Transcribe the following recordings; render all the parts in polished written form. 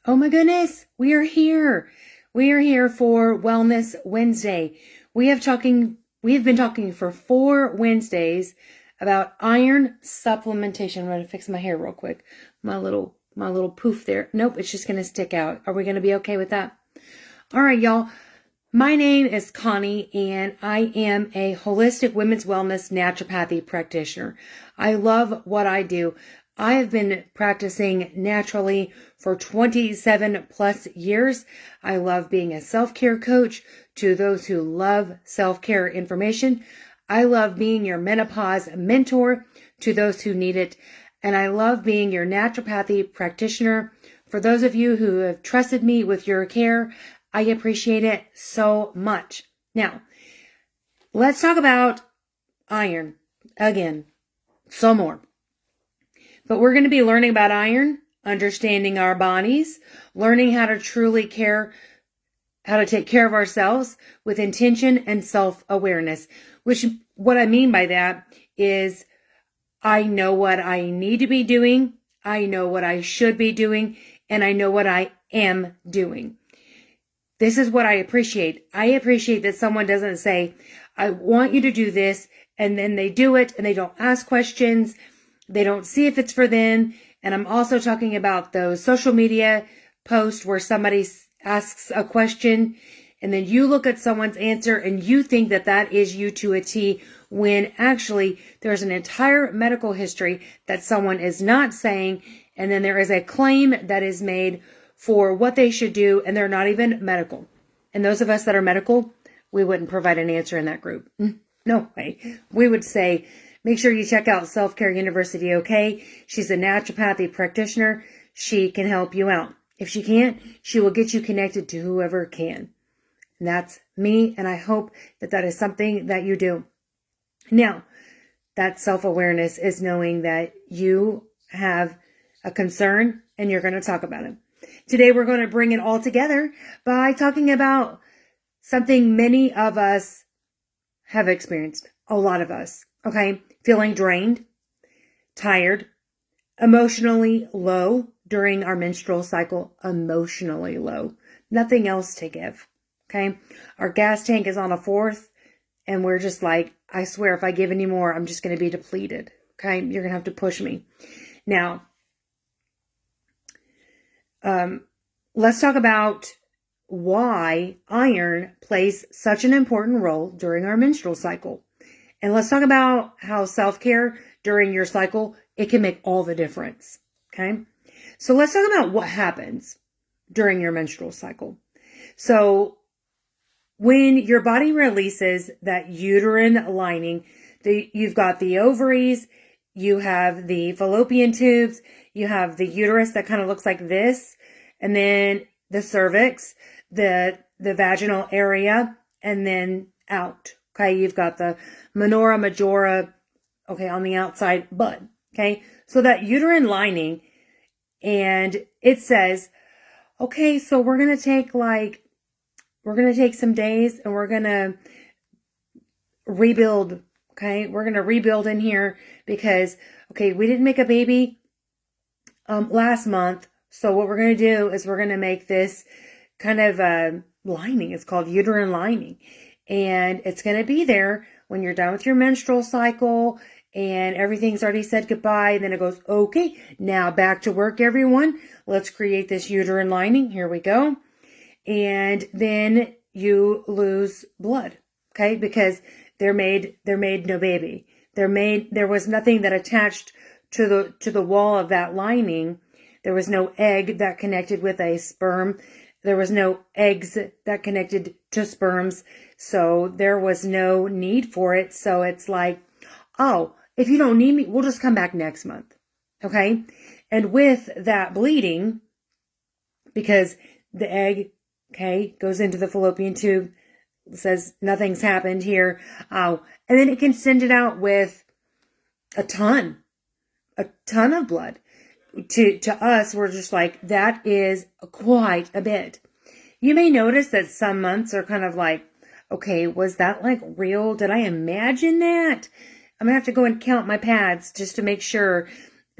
Oh my goodness, we are here. We are here for Wellness Wednesday. We have been talking for 4 Wednesdays about iron supplementation. I'm going to fix my hair real quick. My little poof there. Nope, it's just going to stick out. Are we going to be okay with that? All right, y'all. My name is Connie, and I am a holistic women's wellness naturopathy practitioner. I love what I do. I have been practicing naturally for 27 plus years. I love being a self-care coach to those who love self-care information. I love being your menopause mentor to those who need it. And I love being your naturopathy practitioner. For those of you who have trusted me with your care, I appreciate it so much. Now, let's talk about iron again, some more. But we're going to be learning about iron, understanding our bodies, learning how to truly how to take care of ourselves with intention and self-awareness, which what I mean by that is I know what I need to be doing, I know what I should be doing, and I know what I am doing. This is what I appreciate. I appreciate that someone doesn't say, I want you to do this, and then they do it, and they don't ask questions. They don't see if it's for them. And I'm also talking about those social media posts where somebody asks a question, and then you look at someone's answer, and you think that that is you to a T, when actually there's an entire medical history that someone is not saying, and then there is a claim that is made for what they should do, and they're not even medical. And those of us that are medical, we wouldn't provide an answer in that group. No way. We would say, make sure you check out Self-Care University, okay? She's a naturopathy practitioner. She can help you out. If she can't, she will get you connected to whoever can. And that's me, and I hope that that is something that you do. Now, that self-awareness is knowing that you have a concern and you're going to talk about it. Today, we're going to bring it all together by talking about something many of us have experienced. A lot of us, okay? Feeling drained, tired, emotionally low during our menstrual cycle, emotionally low. Nothing else to give, okay? Our gas tank is on a 4th, and we're just like, I swear if I give any more, I'm just going to be depleted, okay? You're going to have to push me. Now, let's talk about why iron plays such an important role during our menstrual cycle. And let's talk about how self-care during your cycle, it can make all the difference, okay? So let's talk about what happens during your menstrual cycle. So when your body releases that uterine lining, you've got the ovaries, you have the fallopian tubes, you have the uterus that kind of looks like this, and then the cervix, the vaginal area, and then out. Okay, you've got the minora majora, okay, on the outside butt. Okay, so that uterine lining, and it says, okay, so we're going to take some days and we're going to rebuild. Okay, we're going to rebuild in here because, okay, we didn't make a baby last month. So what we're going to do is we're going to make this kind of lining. It's called uterine lining. And it's going to be there when you're done with your menstrual cycle and everything's already said goodbye. And then it goes, okay, now back to work, everyone. Let's create this uterine lining. Here we go. And then you lose blood, okay? Because they're made no baby. There was nothing that attached to the wall of that lining. There was no egg that connected with a sperm. There was no eggs that connected to sperms. So there was no need for it. So it's like, oh, if you don't need me, we'll just come back next month. Okay. And with that bleeding, because the egg, okay, goes into the fallopian tube, says nothing's happened here. Oh, and then it can send it out with a ton of blood. To us, we're just like, that is quite a bit. You may notice that some months are kind of like, okay, was that like real? Did I imagine that? I'm going to have to go and count my pads just to make sure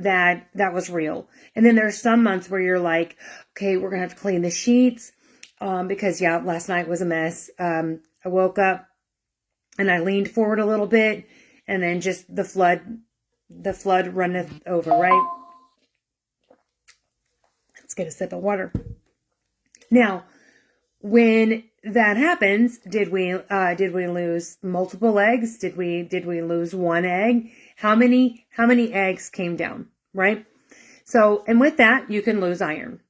that was real. And then there's some months where you're like, okay, we're going to have to clean the sheets. Because last night was a mess. I woke up and I leaned forward a little bit, and then just the flood runneth over, right? Let's get a sip of water. Now, when that happens, did we lose multiple eggs? Did we lose one egg? How many eggs came down, right? So, and with that, you can lose iron.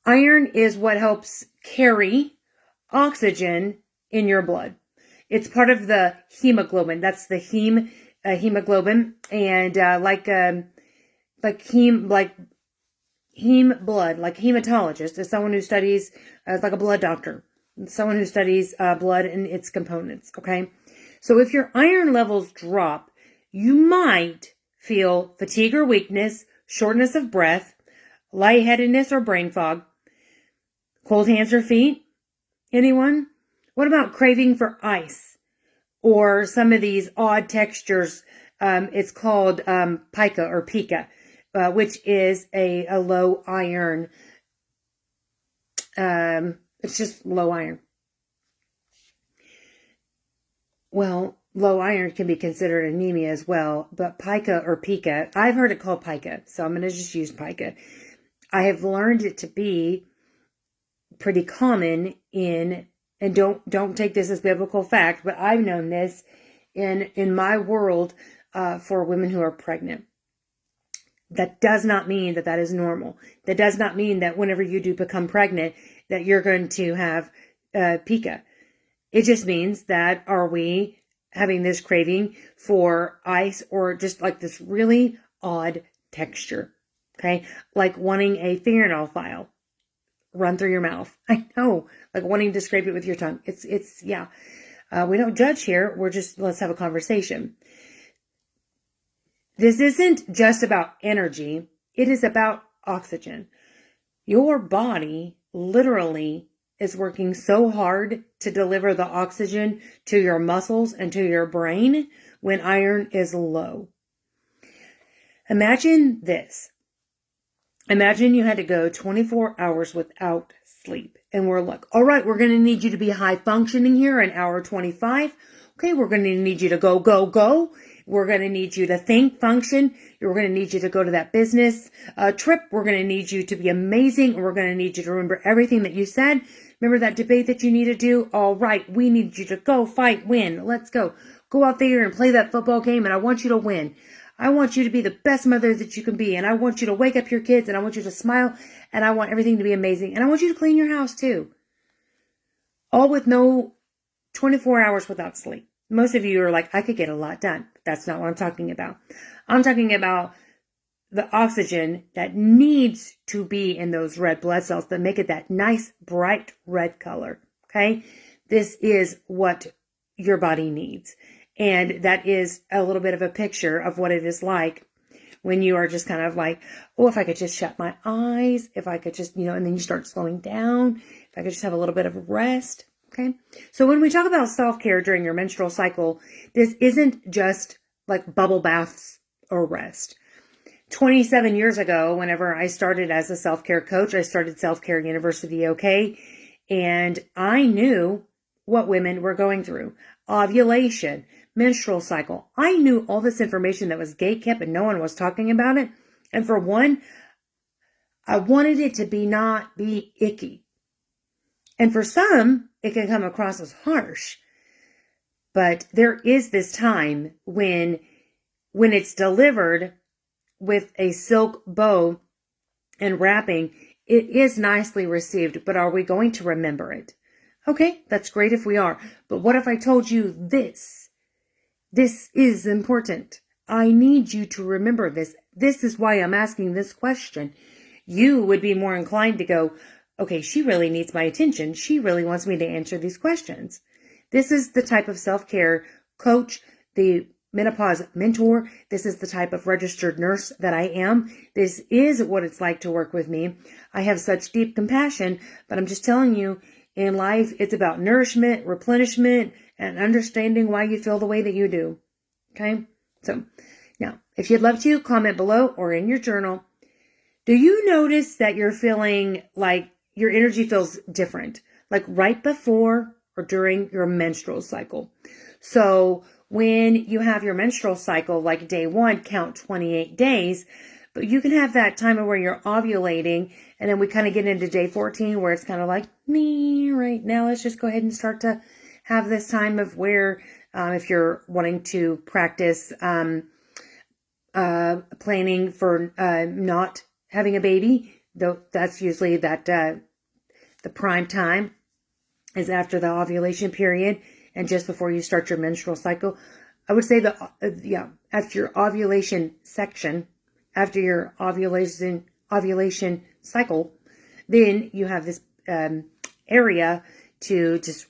Iron is what helps carry oxygen in your blood. It's part of the hemoglobin. That's the hemoglobin, and like heme blood, like hematologist is someone who studies, like a blood doctor, someone who studies blood and its components. Okay, so if your iron levels drop, you might feel fatigue or weakness, shortness of breath, lightheadedness or brain fog. Cold hands or feet? Anyone? What about craving for ice or some of these odd textures? It's called pica or pica, which is a low iron. It's just low iron. Well, low iron can be considered anemia as well, but pica or pica, I've heard it called pica, so I'm going to just use pica. I have learned it to be pretty common and don't take this as biblical fact, but I've known this in my world for women who are pregnant. That does not mean that is normal. That does not mean that whenever you do become pregnant that you're going to have pica. It just means that, are we having this craving for ice or just like this really odd texture? Okay, like wanting a fingernail file run through your mouth. I know, like wanting to scrape it with your tongue. It's we don't judge here. We're just, let's have a conversation. This isn't just about energy. It is about oxygen. Your body literally is working so hard to deliver the oxygen to your muscles and to your brain when iron is low. Imagine this. Imagine you had to go 24 hours without sleep. And we're like, all right, we're going to need you to be high functioning here in hour 25. Okay, we're going to need you to go, go, go. We're going to need you to think, function. We're going to need you to go to that business trip. We're going to need you to be amazing. We're going to need you to remember everything that you said. Remember that debate that you need to do? All right, we need you to go, fight, win. Let's go. Go out there and play that football game, and I want you to win. I want you to be the best mother that you can be, and I want you to wake up your kids, and I want you to smile, and I want everything to be amazing, and I want you to clean your house too. All with no 24 hours without sleep. Most of you are like, I could get a lot done. That's not what I'm talking about. I'm talking about the oxygen that needs to be in those red blood cells that make it that nice, bright red color. Okay? This is what your body needs. And that is a little bit of a picture of what it is like when you are just kind of like, oh, if I could just shut my eyes, if I could just, and then you start slowing down, if I could just have a little bit of rest. Okay. So when we talk about self-care during your menstrual cycle, this isn't just like bubble baths or rest. 27 years ago, whenever I started as a self-care coach, I started Self-Care University, okay? And I knew what women were going through. Ovulation, menstrual cycle. I knew all this information that was gatekept and no one was talking about it. And for one, I wanted it to not be icky. And for some, it can come across as harsh. But there is this time when it's delivered with a silk bow and wrapping, it is nicely received. But are we going to remember it? Okay, that's great if we are. But what if I told you this? This is important. I need you to remember this. This is why I'm asking this question. You would be more inclined to go, okay, she really needs my attention. She really wants me to answer these questions. This is the type of self-care coach, the menopause mentor. This is the type of registered nurse that I am. This is what it's like to work with me. I have such deep compassion, but I'm just telling you, in life, it's about nourishment, replenishment, and understanding why you feel the way that you do. Okay? So Now, if you'd love to, comment below or in your journal. Do you notice that you're feeling like your energy feels different, like right before or during your menstrual cycle? So when you have your menstrual cycle, like day 1, count 28 days, but you can have that time of where you're ovulating, and then we kind of get into day 14 where it's kind of like, me right now, let's just go ahead and start to have this time of where, if you're wanting to practice planning for not having a baby, though that's usually that the prime time is after the ovulation period and just before you start your menstrual cycle. I would say after your ovulation section, after your ovulation cycle, then you have this area to just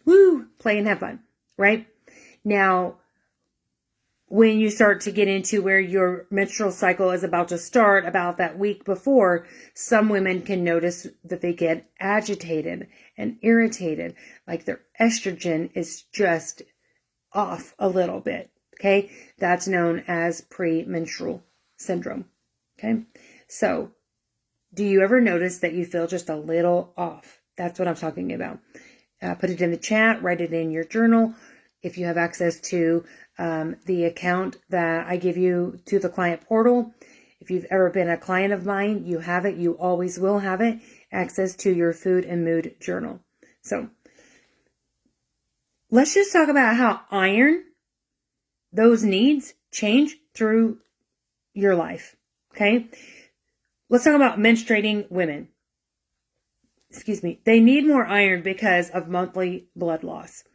play and have fun, right? Now, when you start to get into where your menstrual cycle is about to start, about that week before, some women can notice that they get agitated and irritated, like their estrogen is just off a little bit, okay? That's known as premenstrual syndrome, okay? So, do you ever notice that you feel just a little off? That's what I'm talking about. Put it in the chat, write it in your journal. If you have access to the account that I give you to the client portal, if you've ever been a client of mine, you have it. You always will have it. Access to your food and mood journal. So let's just talk about how iron, those needs change through your life. Okay. Let's talk about menstruating women. They need more iron because of monthly blood loss.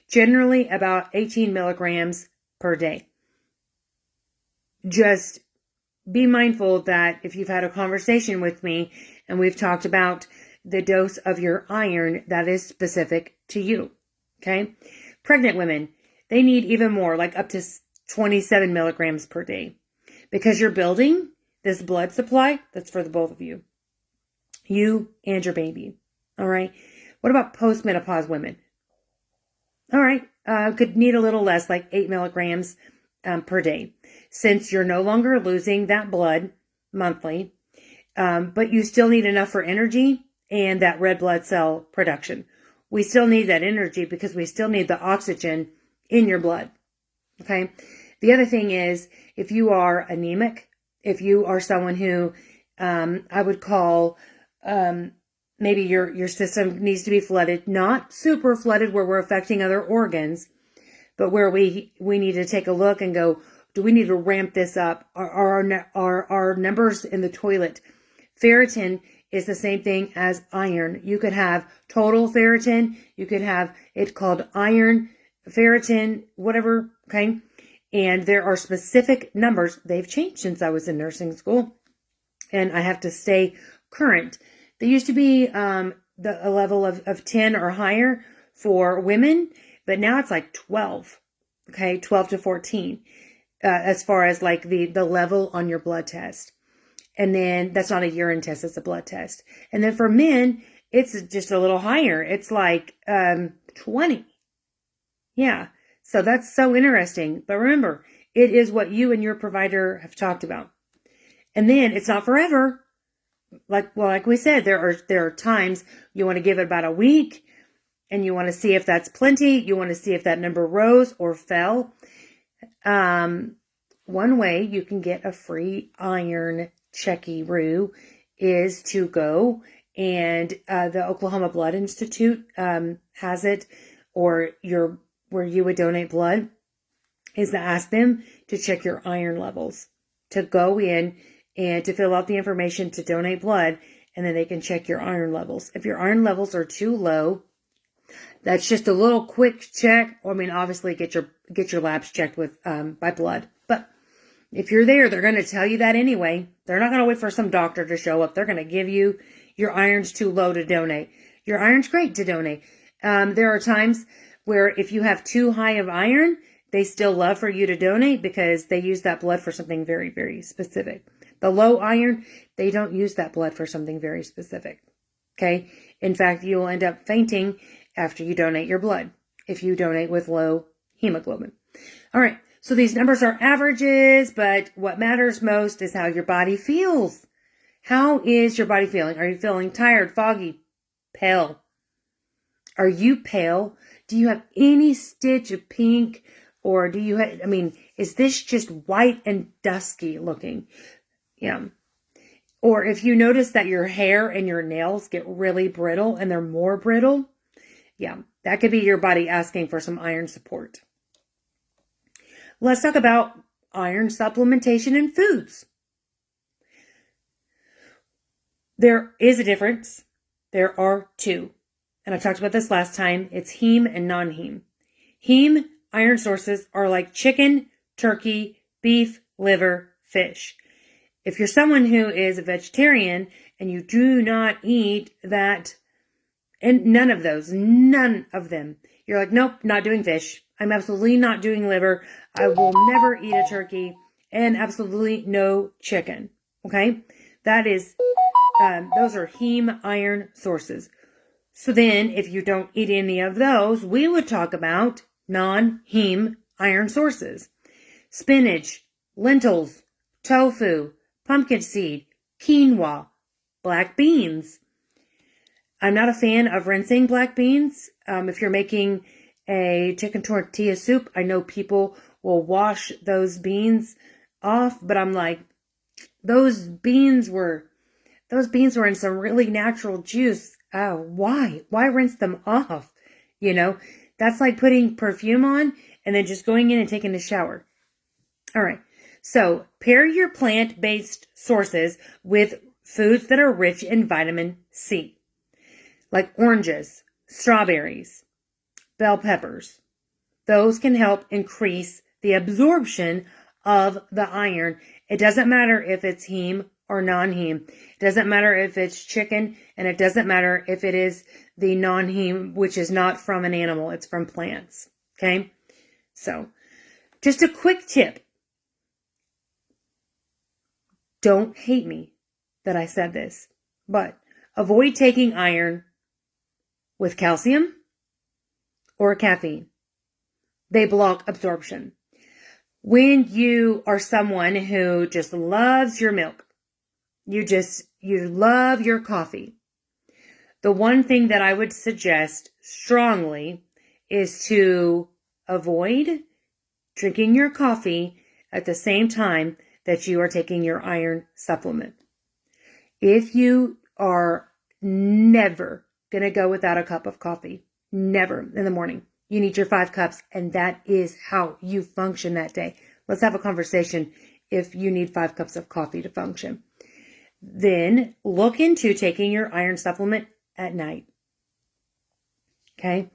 Generally about 18 milligrams per day. Just be mindful that if you've had a conversation with me and we've talked about the dose of your iron, that is specific to you. Okay. Pregnant women, they need even more, like up to 27 milligrams per day, because you're building this blood supply that's for the both of you and your baby. All right. What about postmenopause women? All right, could need a little less, like 8 milligrams per day, since you're no longer losing that blood monthly, but you still need enough for energy and that red blood cell production. We still need that energy because we still need the oxygen in your blood, okay? The other thing is, if you are anemic, if you are someone who I would call maybe your system needs to be flooded, not super flooded where we're affecting other organs, but where we need to take a look and go, do we need to ramp this up? Are our numbers in the toilet? Ferritin is the same thing as iron. You could have total ferritin. You could have it called iron, ferritin, whatever, okay? And there are specific numbers. They've changed since I was in nursing school, and I have to stay current. There used to be a level of 10 or higher for women, but now it's like 12, okay, 12 to 14, as far as like the level on your blood test. And then that's not a urine test, it's a blood test. And then for men, it's just a little higher. It's like 20. Yeah, so that's so interesting. But remember, it is what you and your provider have talked about. And then it's not forever. Like we said, there are times you want to give it about a week and you want to see if that's plenty. You want to see if that number rose or fell. One way you can get a free iron checky-roo is to go, and the Oklahoma Blood Institute has it, or where you would donate blood, is to ask them to check your iron levels, to go in and to fill out the information to donate blood, and then they can check your iron levels. If your iron levels are too low, that's just a little quick check. I mean, obviously get your labs checked with by blood. But if you're there, they're going to tell you that anyway. They're not going to wait for some doctor to show up. They're going to give you your iron's too low to donate. Your iron's great to donate. There are times where if you have too high of iron, they still love for you to donate because they use that blood for something very, very specific. The low iron, they don't use that blood for something very specific. Okay. In fact, you will end up fainting after you donate your blood if you donate with low hemoglobin. All right. So these numbers are averages, but what matters most is how your body feels. How is your body feeling? Are you feeling tired, foggy, pale? Are you pale? Do you have any stitch of pink? Or do you have, is this just white and dusky looking? Yeah. Or if you notice that your hair and your nails get really brittle and they're more brittle, yeah, that could be your body asking for some iron support. Let's talk about iron supplementation in foods. There is a difference. There are two. And I talked about this last time. It's heme and non-heme. Heme iron sources are like chicken, turkey, beef, liver, fish. If you're someone who is a vegetarian and you do not eat that, and none of them, you're like, nope, not doing fish. I'm absolutely not doing liver. I will never eat a turkey, and absolutely no chicken. Okay? That is, those are heme iron sources. So then, if you don't eat any of those, we would talk about non-heme iron sources. Spinach, lentils, tofu, pumpkin seed, quinoa, black beans. I'm not a fan of rinsing black beans. If you're making a chicken tortilla soup, I know people will wash those beans off, but I'm like, those beans were in some really natural juice. Why? Why rinse them off? That's like putting perfume on and then just going in and taking a shower. All right. So pair your plant-based sources with foods that are rich in vitamin C, like oranges, strawberries, bell peppers. Those can help increase the absorption of the iron. It doesn't matter if it's heme or non-heme. It doesn't matter if it's chicken, and it doesn't matter if it is the non-heme, which is not from an animal. It's from plants. Okay? So, just a quick tip. Don't hate me that I said this, but avoid taking iron with calcium or caffeine. They block absorption. When you are someone who just loves your milk, you love your coffee, the one thing that I would suggest strongly is to avoid drinking your coffee at the same time that you are taking your iron supplement. If you are never going to go without a cup of coffee, never in the morning, you need your 5 cups, and that is how you function that day. Let's have a conversation if you need 5 cups of coffee to function. Then look into taking your iron supplement at night. Okay?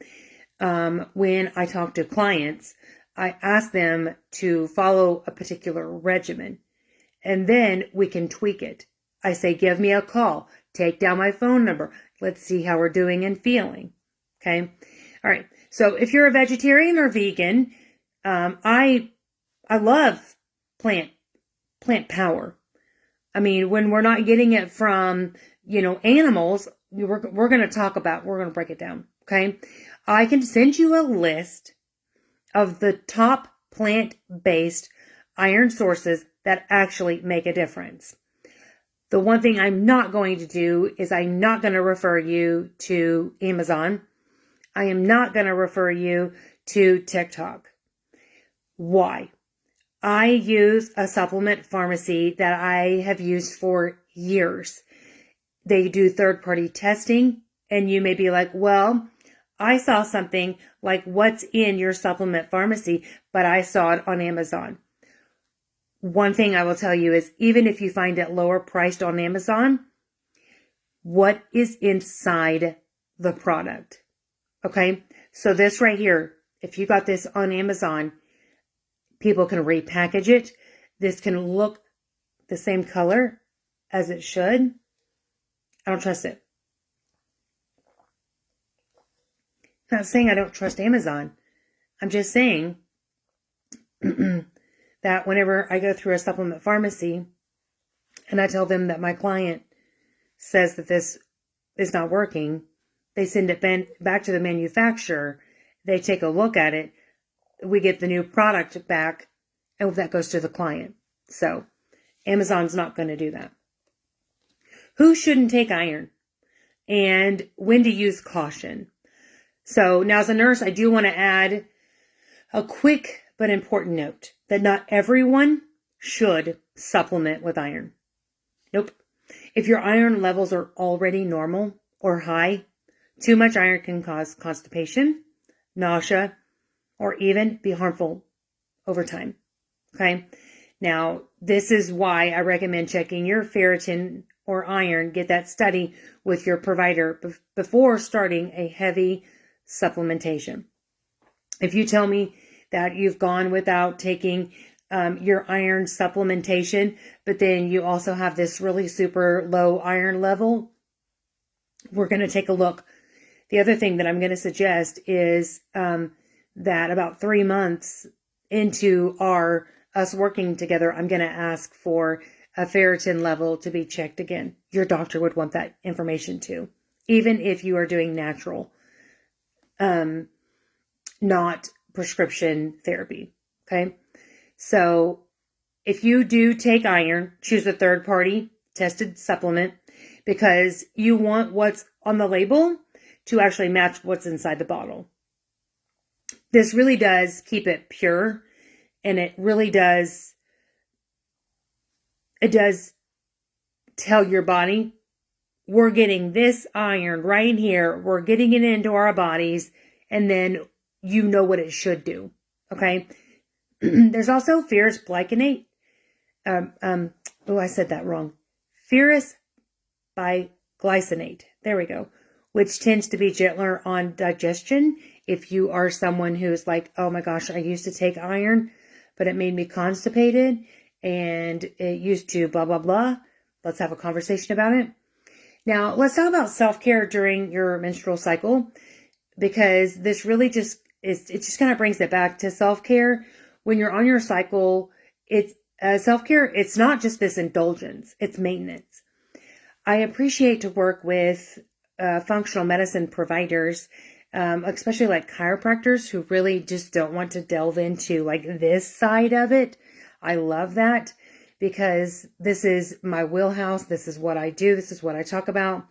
When I talk to clients, I ask them to follow a particular regimen, and then we can tweak it. I say, give me a call, take down my phone number. Let's see how we're doing and feeling. Okay. All right. So if you're a vegetarian or vegan, I love plant power. When we're not getting it from, animals, we're going to break it down. Okay. I can send you a list of the top plant-based iron sources that actually make a difference. The one thing I'm not going to do is I'm not going to refer you to Amazon. I am not going to refer you to TikTok. Why? I use a supplement pharmacy that I have used for years. They do third-party testing, and you may be like, well, I saw something like what's in your supplement pharmacy, but I saw it on Amazon. One thing I will tell you is even if you find it lower priced on Amazon, what is inside the product? Okay. So this right here, if you got this on Amazon, people can repackage it. This can look the same color as it should. I don't trust it. I'm not saying I don't trust Amazon. I'm just saying that whenever I go through a supplement pharmacy and I tell them that my client says that this is not working, they send it back to the manufacturer. They take a look at it. We get the new product back and that goes to the client. So Amazon's not going to do that. Who shouldn't take iron and when to use caution? So now as a nurse, I do want to add a quick but important note that not everyone should supplement with iron. Nope. If your iron levels are already normal or high, too much iron can cause constipation, nausea, or even be harmful over time. Okay. Now, this is why I recommend checking your ferritin or iron, get that study with your provider before starting a heavy supplementation. If you tell me that you've gone without taking your iron supplementation, but then you also have this really super low iron level, we're going to take a look. The other thing that I'm going to suggest is that about 3 months into us working together, I'm going to ask for a ferritin level to be checked again. Your doctor would want that information too, even if you are doing natural, not prescription therapy. Okay. So if you do take iron, choose a third party tested supplement because you want what's on the label to actually match what's inside the bottle. This really does keep it pure, and it really does, tell your body, we're getting this iron right here, we're getting it into our bodies, and then you know what it should do. Okay. There's also ferrous glycinate. I said that wrong. Ferrous biglycinate. There we go. Which tends to be gentler on digestion. If you are someone who's like, oh my gosh, I used to take iron, but it made me constipated and it used to blah, blah, blah. Let's have a conversation about it. Now, let's talk about self-care during your menstrual cycle, because this really it just kind of brings it back to self-care. When you're on your cycle, it's self-care. It's not just this indulgence, it's maintenance. I appreciate to work with functional medicine providers, especially like chiropractors who really just don't want to delve into like this side of it. I love that because this is my wheelhouse. This is what I do. This is what I talk about.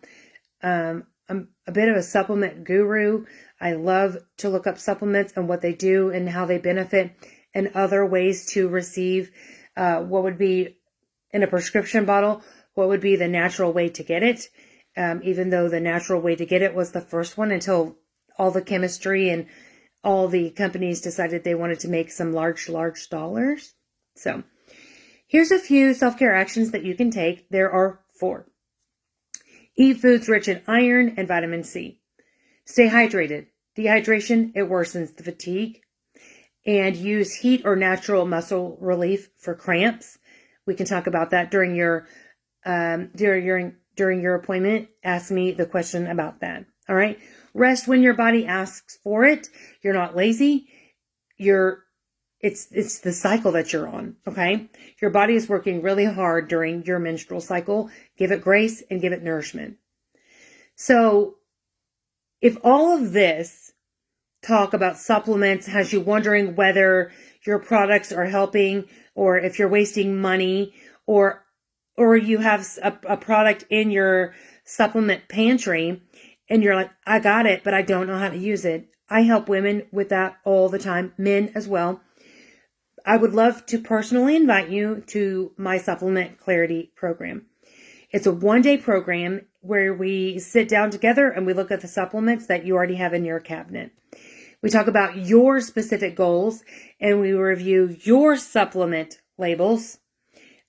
I'm a bit of a supplement guru. I love to look up supplements and what they do and how they benefit and other ways to receive what would be in a prescription bottle, what would be the natural way to get it. Even though the natural way to get it was the first one until all the chemistry and all the companies decided they wanted to make some large dollars. So here's a few self-care actions that you can take. There are 4. Eat foods rich in iron and vitamin C. Stay hydrated. Dehydration, it worsens the fatigue. And use heat or natural muscle relief for cramps. We can talk about that during your appointment. Ask me the question about that. All right. Rest when your body asks for it. You're not lazy. It's the cycle that you're on. Okay. Your body is working really hard during your menstrual cycle. Give it grace and give it nourishment. So if all of this talk about supplements has you wondering whether your products are helping or if you're wasting money or you have a product in your supplement pantry and you're like, I got it, but I don't know how to use it. I help women with that all the time, men as well. I would love to personally invite you to my Supplement Clarity program. It's a 1-day program where we sit down together and we look at the supplements that you already have in your cabinet. We talk about your specific goals and we review your supplement labels.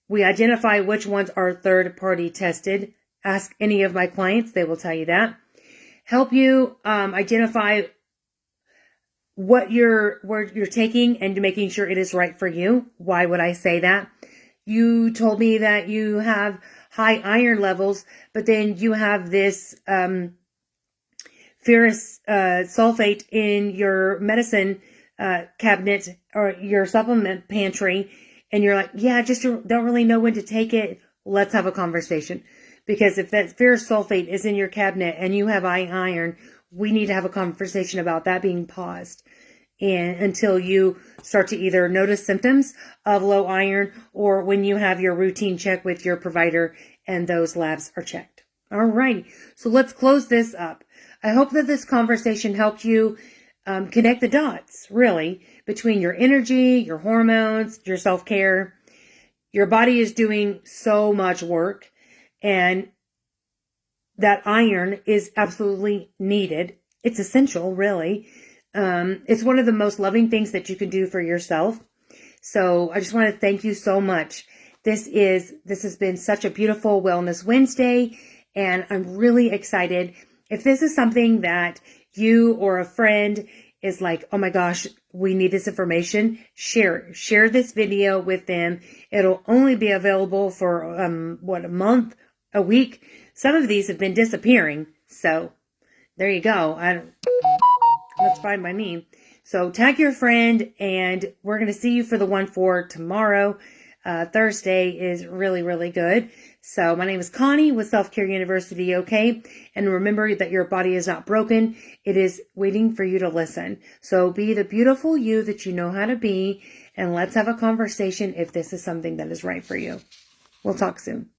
We identify which ones are third-party tested. Ask any of my clients, they will tell you that. Help you identify where you're taking and making sure it is right for you. Why would I say that? You told me that you have high iron levels, but then you have this ferrous sulfate in your medicine cabinet or your supplement pantry, and you're like, yeah, I just don't really know when to take it. Let's have a conversation. Because if that ferrous sulfate is in your cabinet and you have high iron, we need to have a conversation about that being paused. and until you start to either notice symptoms of low iron or when you have your routine check with your provider and those labs are checked. All right. So let's close this up. I hope that this conversation helped you connect the dots, really, between your energy, your hormones, your self-care. Your body is doing so much work, and that iron is absolutely needed. It's essential, really. It's one of the most loving things that you can do for yourself. So I just want to thank you so much. This has been such a beautiful Wellness Wednesday, and I'm really excited. If this is something that you or a friend is like, oh my gosh, we need this information, share this video with them. It'll only be available for, a month, a week. Some of these have been disappearing. So there you go. That's fine by me. So tag your friend, and we're going to see you for the one for tomorrow. Thursday is really, really good. So my name is Connie with Self-Care University, okay? And remember that your body is not broken. It is waiting for you to listen. So be the beautiful you that you know how to be, and let's have a conversation if this is something that is right for you. We'll talk soon.